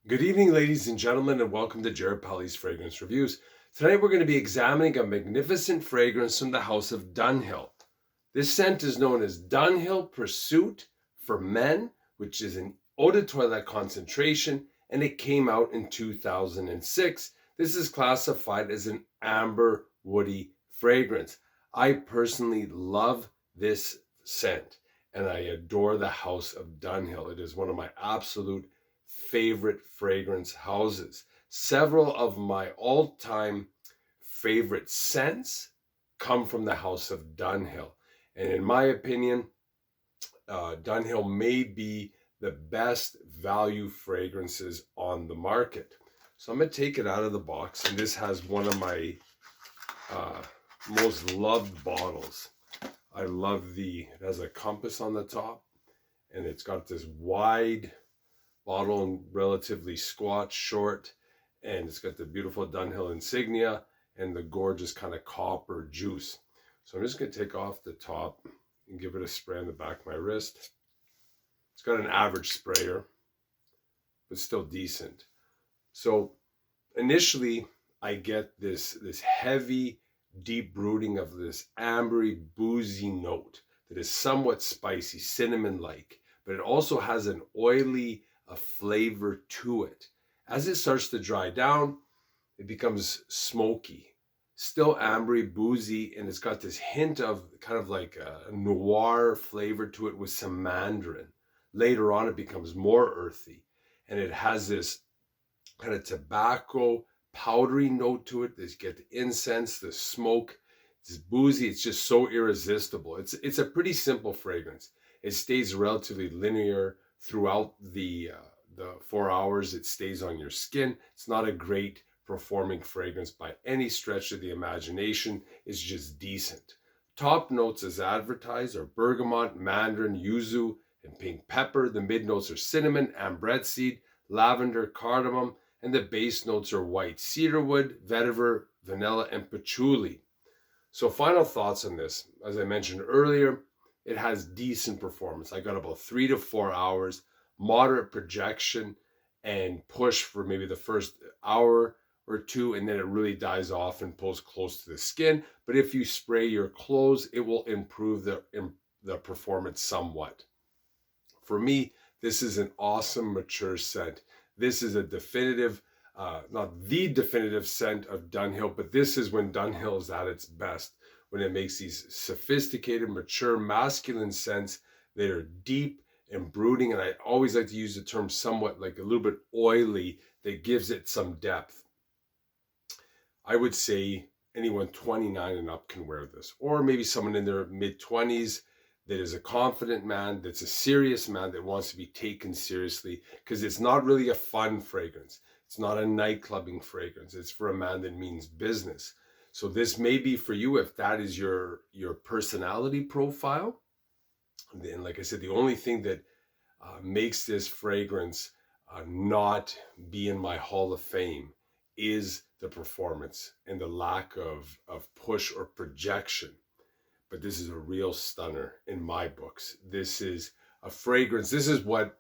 Good evening, ladies and gentlemen, and welcome to Jared Polly's Fragrance Reviews. Tonight we're going to be examining a magnificent fragrance from the house of Dunhill. This scent is known as Dunhill Pursuit for Men, which is an eau de toilette concentration, and it came out in 2006. This is classified as an amber woody fragrance. I personally love this scent, and I adore the house of Dunhill. It is one of my absolute favorite fragrance houses. Several of my all-time favorite scents come from the house of Dunhill. And in my opinion, Dunhill may be the best value fragrances on the market. So I'm going to take it out of the box, and this has one of my most loved bottles. I love it has a compass on the top, and it's got this wide bottle and relatively squat, short, and it's got the beautiful Dunhill insignia and the gorgeous kind of copper juice. So I'm just going to take off the top and give it a spray on the back of my wrist. It's got an average sprayer, but still decent. So initially, I get this heavy, deep brooding of this ambery, boozy note that is somewhat spicy, cinnamon-like, but it also has an oily flavor to it. As it starts to dry down, it becomes smoky, still ambery, boozy, and it's got this hint of kind of like a noir flavor to it with some mandarin. Later on, it becomes more earthy, and it has this kind of tobacco, powdery note to it. There's get the incense, the smoke. It's boozy. It's just so irresistible. It's a pretty simple fragrance. It stays relatively linear throughout the 4 hours. It stays on your skin. It's not a great performing fragrance by any stretch of the imagination. It's just decent. Top notes as advertised are bergamot, mandarin, yuzu, and pink pepper. The mid notes are cinnamon, ambrette seed, lavender, cardamom, and the base notes are white cedarwood, vetiver, vanilla, and patchouli. So final thoughts on this. As I mentioned earlier, it has decent performance. I got about 3 to 4 hours, moderate projection, and push for maybe the first hour or two, and then it really dies off and pulls close to the skin. But if you spray your clothes, it will improve the performance somewhat. For me, this is an awesome, mature scent. This is a definitive, not the definitive scent of Dunhill, but this is when Dunhill is at its best, when it makes these sophisticated, mature, masculine scents that are deep and brooding. And I always like to use the term somewhat like a little bit oily, that gives it some depth. I would say anyone 29 and up can wear this, or maybe someone in their mid-20s that is a confident man, that's a serious man, that wants to be taken seriously, because it's not really a fun fragrance. It's not a nightclubbing fragrance. It's for a man that means business. So this may be for you if that is your personality profile. And like I said, the only thing that makes this fragrance not be in my Hall of Fame is the performance and the lack of push or projection. But this is a real stunner in my books. This is a fragrance. This is what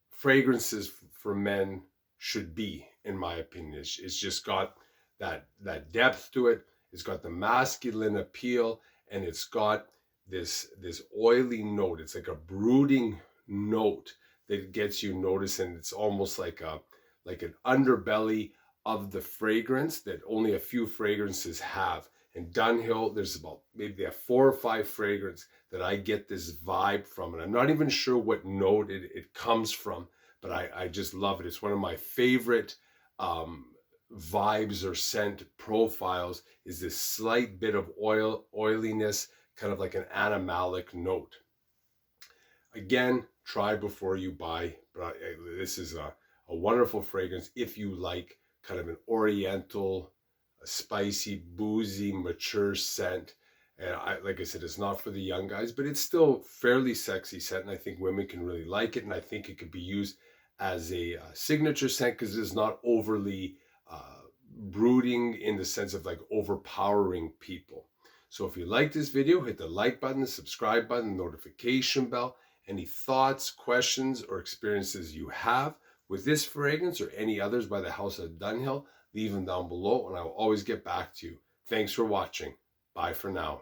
fragrances for men should be, in my opinion. It's just got that depth to it. It's got the masculine appeal, and it's got this oily note. It's like a brooding note that gets you noticing. It's almost like an underbelly of the fragrance that only a few fragrances have. And Dunhill, there's about maybe 4 or 5 fragrance that I get this vibe from. And I'm not even sure what note it comes from, but I just love it. It's one of my favorite vibes or scent profiles, is this slight bit of oiliness, kind of like an animalic note. Again, try before you buy. But this is a wonderful fragrance if you like kind of an oriental, a spicy, boozy, mature scent. And like I said, it's not for the young guys, but it's still fairly sexy scent, and I think women can really like it. And I think it could be used as a signature scent, because it's not overly brooding in the sense of like overpowering people. So if you like this video, hit the like button, the subscribe button, the notification bell. Any thoughts, questions, or experiences you have with this fragrance or any others by the House of Dunhill, leave them down below and I will always get back to you. Thanks for watching. Bye for now.